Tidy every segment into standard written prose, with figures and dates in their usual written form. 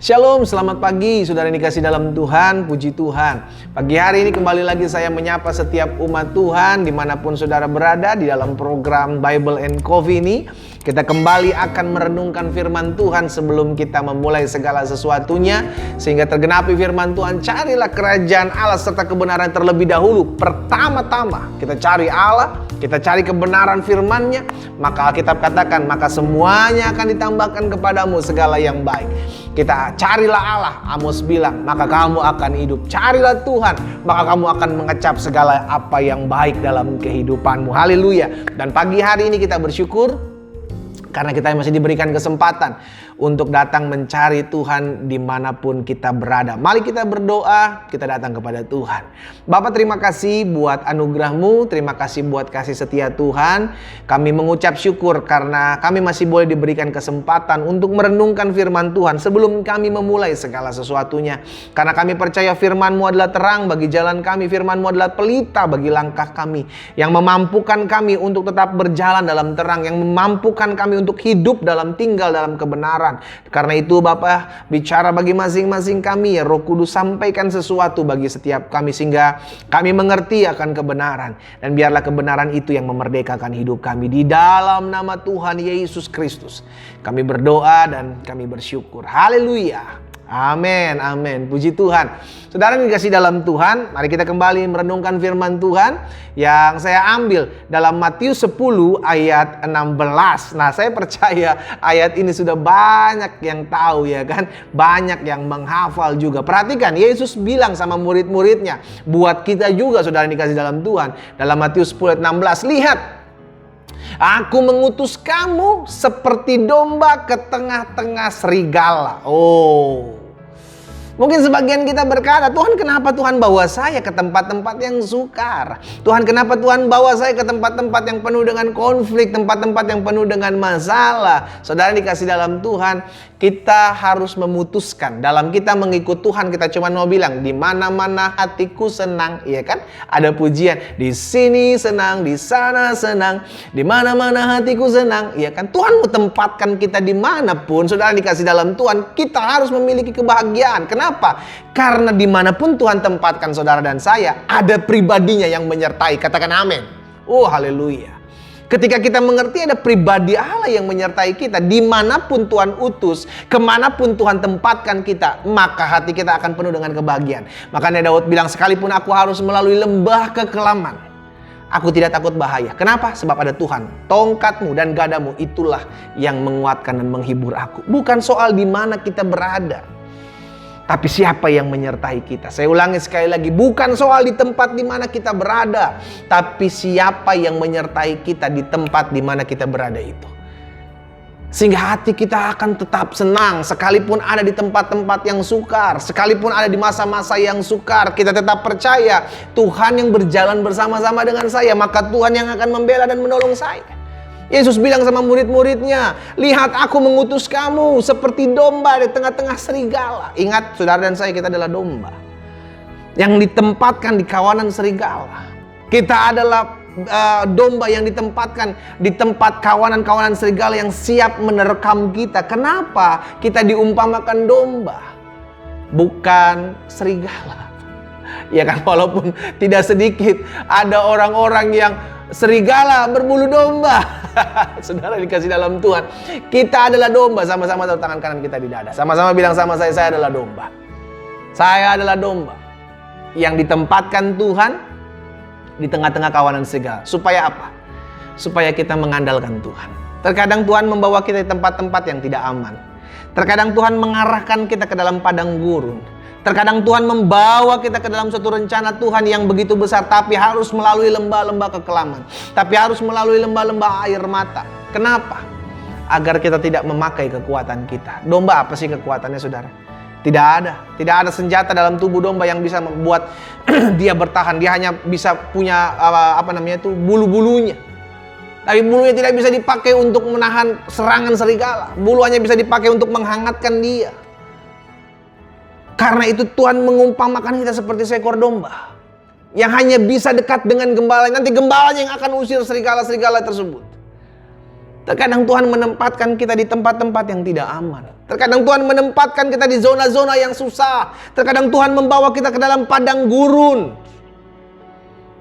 Shalom, selamat pagi saudara yang dikasih dalam Tuhan, puji Tuhan. Pagi hari ini kembali lagi saya menyapa setiap umat Tuhan dimanapun saudara berada di dalam program Bible and Coffee ini. Kita kembali akan merenungkan firman Tuhan sebelum kita memulai segala sesuatunya. Sehingga tergenapi firman Tuhan, carilah kerajaan Allah serta kebenaran terlebih dahulu. Pertama-tama kita cari Allah, kita cari kebenaran firman-Nya. Maka Alkitab katakan, maka semuanya akan ditambahkan kepadamu segala yang baik. Kita carilah Allah, Amos bilang, maka kamu akan hidup. Carilah Tuhan, maka kamu akan mengecap segala apa yang baik dalam kehidupanmu. Haleluya. Dan pagi hari ini kita bersyukur karena kita masih diberikan kesempatan untuk datang mencari Tuhan dimanapun kita berada. Mari kita berdoa, kita datang kepada Tuhan. Bapa, terima kasih buat anugerah-Mu, terima kasih buat kasih setia Tuhan. Kami mengucap syukur karena kami masih boleh diberikan kesempatan untuk merenungkan firman Tuhan sebelum kami memulai segala sesuatunya. Karena kami percaya firman-Mu adalah terang bagi jalan kami, firman-Mu adalah pelita bagi langkah kami, yang memampukan kami untuk tetap berjalan dalam terang, yang memampukan kami untuk hidup tinggal dalam kebenaran. Karena itu Bapa, bicara bagi masing-masing kami, ya Roh Kudus, sampaikan sesuatu bagi setiap kami sehingga kami mengerti akan kebenaran. Dan biarlah kebenaran itu yang memerdekakan hidup kami. Di dalam nama Tuhan Yesus Kristus kami berdoa dan kami bersyukur. Haleluya. Amin, amin. Puji Tuhan. Saudara yang dikasih dalam Tuhan, mari kita kembali merenungkan firman Tuhan yang saya ambil dalam Matius 10 ayat 16. Nah, saya percaya ayat ini sudah banyak yang tahu, ya kan? Banyak yang menghafal juga. Perhatikan, Yesus bilang sama murid-muridnya, buat kita juga saudara yang dikasih dalam Tuhan. Dalam Matius 10 ayat 16, lihat, Aku mengutus kamu seperti domba ke tengah-tengah serigala. Mungkin sebagian kita berkata, Tuhan, kenapa Tuhan bawa saya ke tempat-tempat yang sukar? Tuhan, kenapa Tuhan bawa saya ke tempat-tempat yang penuh dengan konflik, tempat-tempat yang penuh dengan masalah? Saudara dikasih dalam Tuhan, kita harus memutuskan. Dalam kita mengikut Tuhan, kita cuma mau bilang, di mana-mana hatiku senang, iya kan? Ada pujian, di sini senang, di sana senang, di mana-mana hatiku senang, iya kan? Tuhan mau tempatkan kita dimanapun, saudara dikasih dalam Tuhan, kita harus memiliki kebahagiaan. Kenapa? Karena dimanapun Tuhan tempatkan saudara dan saya, ada pribadinya yang menyertai. Katakan amin. Haleluya. Ketika kita mengerti ada pribadi Allah yang menyertai kita, dimanapun Tuhan utus, kemanapun Tuhan tempatkan kita, maka hati kita akan penuh dengan kebahagiaan. Makanya Daud bilang, sekalipun aku harus melalui lembah kekelaman, aku tidak takut bahaya. Kenapa? Sebab ada Tuhan. Tongkatmu dan gadamu itulah yang menguatkan dan menghibur aku. Bukan soal di mana kita berada, tapi siapa yang menyertai kita. Saya ulangi sekali lagi, bukan soal di tempat di mana kita berada, tapi siapa yang menyertai kita di tempat di mana kita berada itu. Sehingga hati kita akan tetap senang sekalipun ada di tempat-tempat yang sukar, sekalipun ada di masa-masa yang sukar, kita tetap percaya Tuhan yang berjalan bersama-sama dengan saya, maka Tuhan yang akan membela dan menolong saya. Yesus bilang sama murid-muridnya, lihat aku mengutus kamu seperti domba di tengah-tengah serigala. Ingat, saudara dan saya, kita adalah domba yang ditempatkan di kawanan serigala. Kita adalah domba yang ditempatkan di tempat kawanan-kawanan serigala yang siap menerkam kita. Kenapa kita diumpamakan domba, bukan serigala? Ya kan, walaupun tidak sedikit ada orang-orang yang serigala berbulu domba. Saudara dikasih dalam Tuhan, kita adalah domba. Sama-sama taruh tangan kanan kita di dada. Sama-sama bilang sama saya adalah domba. Saya adalah domba yang ditempatkan Tuhan di tengah-tengah kawanan serigala. Supaya apa? Supaya kita mengandalkan Tuhan. Terkadang Tuhan membawa kita di tempat-tempat yang tidak aman. Terkadang Tuhan mengarahkan kita ke dalam padang gurun. Terkadang Tuhan membawa kita ke dalam suatu rencana Tuhan yang begitu besar, tapi harus melalui lembah-lembah kekelaman, tapi harus melalui lembah-lembah air mata. Kenapa? Agar kita tidak memakai kekuatan kita. Domba apa sih kekuatannya, saudara? Tidak ada senjata dalam tubuh domba yang bisa membuat dia bertahan. Dia hanya bisa punya bulu-bulunya. Tapi bulunya tidak bisa dipakai untuk menahan serangan serigala. Bulu hanya bisa dipakai untuk menghangatkan dia. Karena itu Tuhan mengumpamakan kita seperti seekor domba yang hanya bisa dekat dengan gembalanya. Nanti gembalanya yang akan usir serigala-serigala tersebut. Terkadang Tuhan menempatkan kita di tempat-tempat yang tidak aman. Terkadang Tuhan menempatkan kita di zona-zona yang susah. Terkadang Tuhan membawa kita ke dalam padang gurun.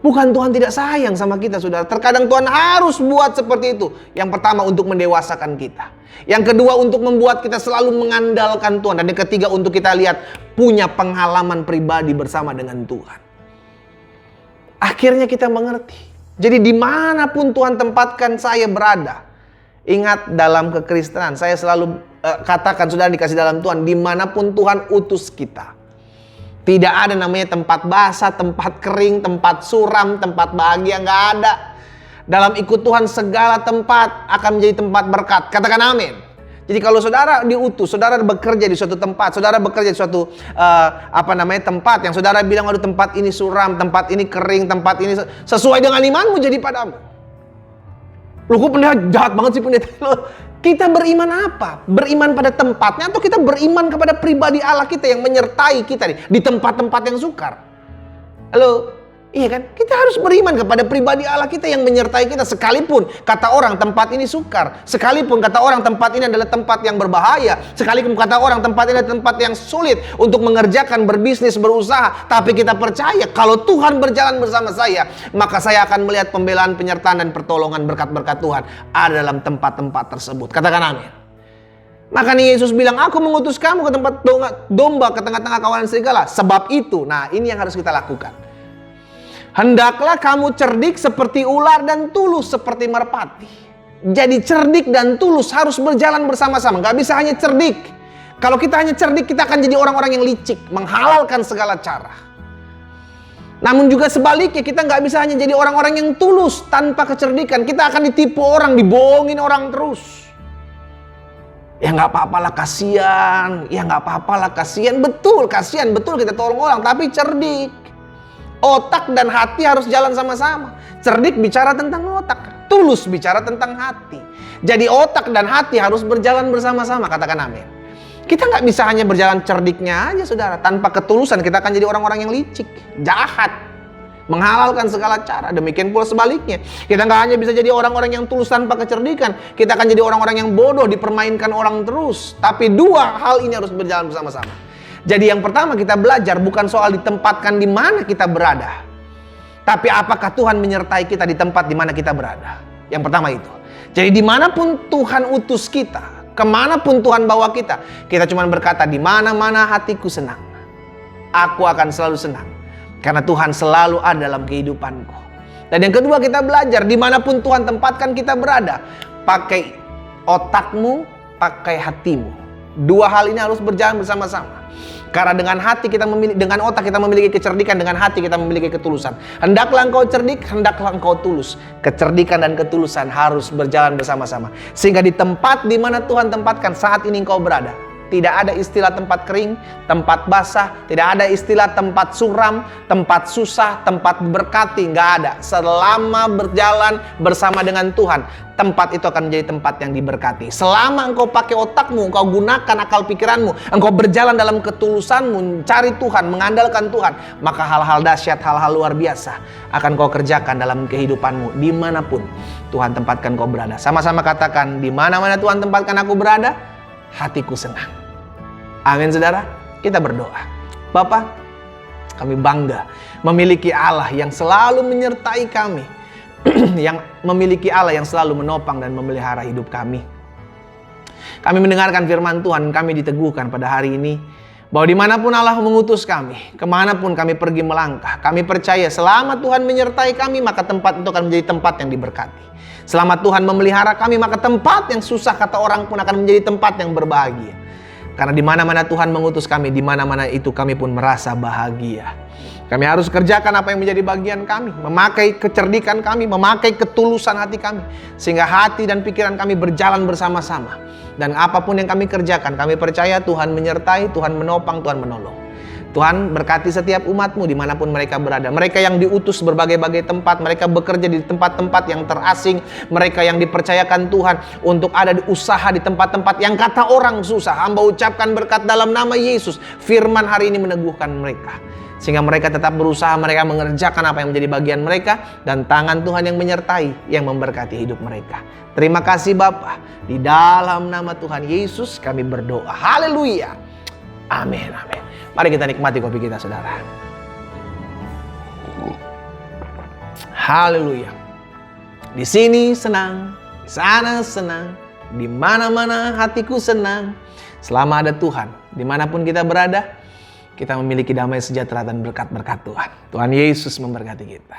Bukan Tuhan tidak sayang sama kita, saudara. Terkadang Tuhan harus buat seperti itu. Yang pertama untuk mendewasakan kita. Yang kedua untuk membuat kita selalu mengandalkan Tuhan. Dan yang ketiga untuk kita lihat punya pengalaman pribadi bersama dengan Tuhan. Akhirnya kita mengerti. Jadi dimanapun Tuhan tempatkan saya berada. Ingat dalam kekristenan, saya selalu katakan, saudara dikasih dalam Tuhan, dimanapun Tuhan utus kita. Tidak ada namanya tempat basah, tempat kering, tempat suram, tempat bahagia, nggak ada. Dalam ikut Tuhan segala tempat akan menjadi tempat berkat. Katakan amin. Jadi kalau saudara diutus, saudara bekerja di suatu tempat, saudara bekerja di suatu tempat yang saudara bilang, aduh tempat ini suram, tempat ini kering, tempat ini sesuai dengan imanmu jadi padamu. Loh kok pendeta jahat banget sih pendeta? Loh, kita beriman apa? Beriman pada tempatnya atau kita beriman kepada pribadi Allah kita yang menyertai kita di tempat-tempat yang sukar? Halo? Iya kan? Kita harus beriman kepada pribadi Allah kita yang menyertai kita. Sekalipun kata orang tempat ini sukar, sekalipun kata orang tempat ini adalah tempat yang berbahaya, sekalipun kata orang tempat ini adalah tempat yang sulit untuk mengerjakan, berbisnis, berusaha, tapi kita percaya kalau Tuhan berjalan bersama saya, maka saya akan melihat pembelaan, penyertaan, dan pertolongan berkat-berkat Tuhan ada dalam tempat-tempat tersebut. Katakan amin. Makanya Yesus bilang, aku mengutus kamu ke tempat domba, ke tengah-tengah kawanan serigala. Sebab itu, nah ini yang harus kita lakukan. Hendaklah kamu cerdik seperti ular dan tulus seperti merpati. Jadi cerdik dan tulus harus berjalan bersama-sama. Gak bisa hanya cerdik. Kalau kita hanya cerdik, kita akan jadi orang-orang yang licik, menghalalkan segala cara. Namun juga sebaliknya, kita gak bisa hanya jadi orang-orang yang tulus tanpa kecerdikan. Kita akan ditipu orang, dibohongin orang terus. Ya gak apa-apalah kasihan. Ya gak apa-apalah kasihan. Betul, kasihan. Betul kita tolong orang. Tapi cerdik. Otak dan hati harus jalan sama-sama. Cerdik bicara tentang otak. Tulus bicara tentang hati. Jadi otak dan hati harus berjalan bersama-sama. Katakan amin. Kita nggak bisa hanya berjalan cerdiknya aja, saudara. Tanpa ketulusan kita akan jadi orang-orang yang licik. Jahat. Menghalalkan segala cara. Demikian pula sebaliknya. Kita nggak hanya bisa jadi orang-orang yang tulus tanpa kecerdikan. Kita akan jadi orang-orang yang bodoh, dipermainkan orang terus. Tapi dua hal ini harus berjalan bersama-sama. Jadi yang pertama kita belajar bukan soal ditempatkan di mana kita berada. Tapi apakah Tuhan menyertai kita di tempat di mana kita berada. Yang pertama itu. Jadi dimanapun Tuhan utus kita, kemanapun Tuhan bawa kita, kita cuma berkata, di mana-mana hatiku senang. Aku akan selalu senang. Karena Tuhan selalu ada dalam kehidupanku. Dan yang kedua kita belajar, dimanapun Tuhan tempatkan kita berada, pakai otakmu, pakai hatimu. Dua hal ini harus berjalan bersama-sama. Karena dengan hati kita memiliki, dengan otak kita memiliki kecerdikan, dengan hati kita memiliki ketulusan. Hendaklah engkau cerdik, hendaklah engkau tulus. Kecerdikan dan ketulusan harus berjalan bersama-sama. Sehingga di tempat di mana Tuhan tempatkan saat ini engkau berada, tidak ada istilah tempat kering, tempat basah, tidak ada istilah tempat suram, tempat susah, tempat berkati, nggak ada. Selama berjalan bersama dengan Tuhan, tempat itu akan menjadi tempat yang diberkati. Selama engkau pakai otakmu, engkau gunakan akal pikiranmu, engkau berjalan dalam ketulusanmu, mencari Tuhan, mengandalkan Tuhan, maka hal-hal dahsyat, hal-hal luar biasa akan kau kerjakan dalam kehidupanmu dimanapun Tuhan tempatkan kau berada. Sama-sama katakan, di mana-mana Tuhan tempatkan aku berada, hatiku senang. Amin, saudara. Kita berdoa. Bapa, kami bangga memiliki Allah yang selalu menyertai kami, yang memiliki Allah yang selalu menopang dan memelihara hidup kami. Kami mendengarkan firman Tuhan, kami diteguhkan pada hari ini bahwa dimanapun Allah mengutus kami, kemanapun kami pergi melangkah, kami percaya selama Tuhan menyertai kami, maka tempat itu akan menjadi tempat yang diberkati. Selama Tuhan memelihara kami, maka tempat yang susah kata orang pun akan menjadi tempat yang berbahagia. Karena di mana-mana Tuhan mengutus kami, di mana-mana itu kami pun merasa bahagia. Kami harus kerjakan apa yang menjadi bagian kami, memakai kecerdikan kami, memakai ketulusan hati kami, sehingga hati dan pikiran kami berjalan bersama-sama. Dan apapun yang kami kerjakan, kami percaya Tuhan menyertai, Tuhan menopang, Tuhan menolong. Tuhan berkati setiap umat-Mu dimanapun mereka berada. Mereka yang diutus berbagai-bagai tempat, mereka bekerja di tempat-tempat yang terasing, mereka yang dipercayakan Tuhan untuk ada di usaha di tempat-tempat yang kata orang susah. Hamba ucapkan berkat dalam nama Yesus. Firman hari ini meneguhkan mereka. Sehingga mereka tetap berusaha, mereka mengerjakan apa yang menjadi bagian mereka, dan tangan Tuhan yang menyertai, yang memberkati hidup mereka. Terima kasih Bapa. Di dalam nama Tuhan Yesus kami berdoa. Haleluya. Amin, amin. Mari kita nikmati kopi kita, saudara. Haleluya. Di sini senang, di sana senang, di mana-mana hatiku senang. Selama ada Tuhan, dimanapun kita berada, kita memiliki damai sejahtera dan berkat-berkat Tuhan. Tuhan Yesus memberkati kita.